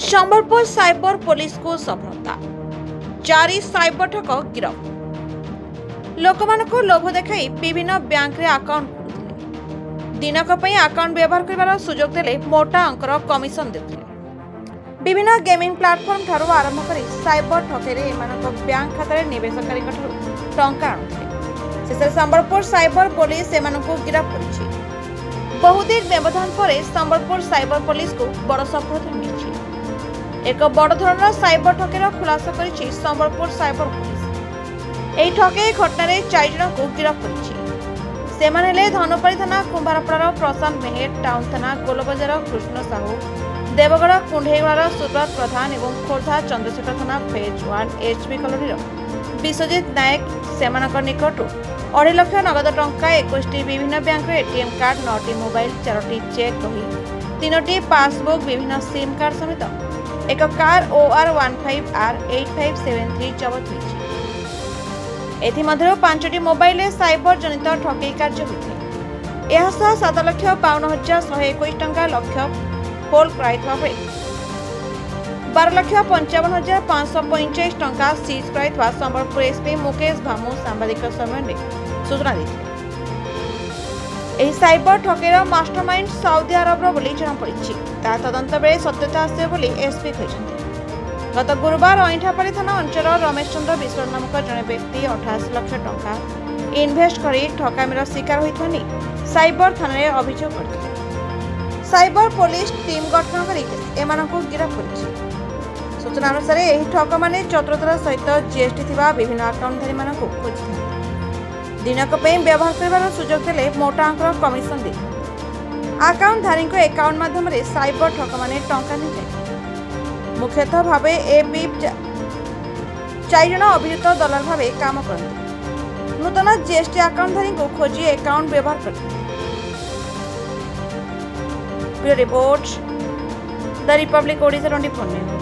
Sambalpur cyber police को सफलता। चारि साइबर ठक गिरफ। लोक को लोभ देखाई विभिन्न बैंक रे अकाउंट खोलुथिले। दिनक पई अकाउंट व्यवहार करबार सुजोग देले मोटा अंकर कमिशन देथिले। विभिन्न गेमिंग प्लेटफॉर्म ठारो आरंभ करी साइबर ठकेरे एमानक बैंक खातारे निवेशकारी टंका आणुथिले। शेषे संबलपुर साइबर पुलिस एमानक गिरफ करिछि। बहुदिन व्यवधान पर संबलपुर साइबर पुलिस को बड़ सफलता मिली। एक बड़ धरण साइबर ठकेर खुलासा करिछि संबलपुर साइबर पुलिस। एही ठकेई घटना 4 जन को गिरफ करिछि। सेमाने हेले धनुपाड़ी थाना कुंभारपड़ार प्रशांत मेहेर, टाउन थाना गोलबजार कृष्ण साहू, देवगड़ कुंडेगड़ सुब्रत प्रधान एवं खोर्धा चंद्रशेखर थाना phase 1 HP colony Biswajit Nayak. सेमानक निकटू 2.5 लाख नगद टंका, 21टी विभिन्न बैंक एटीएम कार्ड, 9टी मोबाइल, 4टी चेक बही, 3टी पासबुक, विभिन्न सिम कार्ड समेत एक कार OR15R 8573 जबत होइछि। एथि मध्यरु 5टी मोबाइल साइबर जनित ठकेई कार्य होइछि। एहा सह 7,52,121 टंका लक्ष्य होल कराइथवा बेले 12,55,545 टंका सीज कराइथवा संबलपुर एसपी मुकेश भामू सांबादिक सम्मेलन सूचना दैथिले। एही साइबर ठकेर मास्टरमाइंड साउदी अरबर बोली जଣା पड़िछि। ता तदंत बेले सत्यता आसे बोली एसपी कहिसंते। गत गुरुवार अइंठापाड़ी थाना अंचल रमेश चंद्र विश्वास नामक जने व्यक्ति 88 लाख टंका इन्वेस्ट करी ठकामीर शिकार होइथवा नै साइबर थाना अभियोग करथिले। साइबर पुलिस टीम गठन करी एमानकु गिरफ करिछि। सूचना अनुसार एही ठक माने चतुरतार सहित जीएसटी थिबा विभिन्न अकाउंटधारी मानकु खोजिथाନ୍ତି। दिनक पे व्यवहार करबार सुजोग देले मोटा अंकर कमिशन दे। अकाउंटधारी को अकाउंट माध्यम रे साइबर ठक माने टंका नै जाय। मुख्यतः भावे एबीप 4 जन अभियुक्त दलाल भावे काम करते। नूतन जीएसटी अकाउंटधारी को खोजी अकाउंट व्यवहार करते। Bureau report the Republic Odisha 24 news.